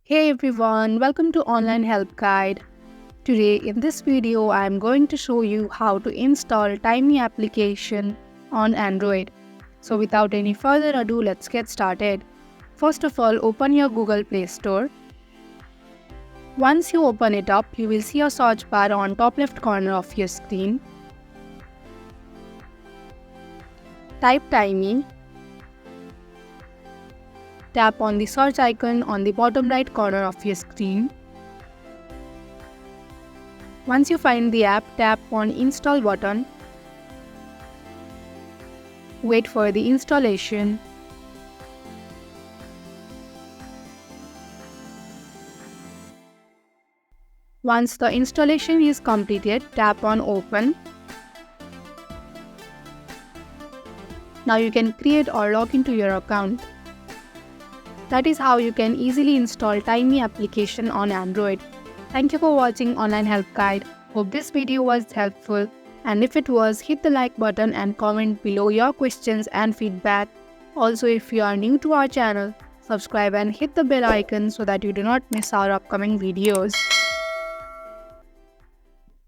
Hey everyone, welcome to Online Help Guide. Today in this video I am going to show you how to install Taimi application on Android. So without any further ado, let's get started. First of all, open your Google Play Store. Once you open it up, you will see a search bar on top left corner of your screen. Type Taimi. Tap on the search icon on the bottom right corner of your screen. Once you find the app, tap on Install button. Wait for the installation. Once the installation is completed, tap on Open. Now you can create or log into your account. That is how you can easily install Taimi application on Android. Thank you for watching Online Help Guide. Hope this video was helpful, and if it was, hit the like button and comment below your questions and feedback. Also, if you are new to our channel, subscribe and hit the bell icon so that you do not miss our upcoming videos.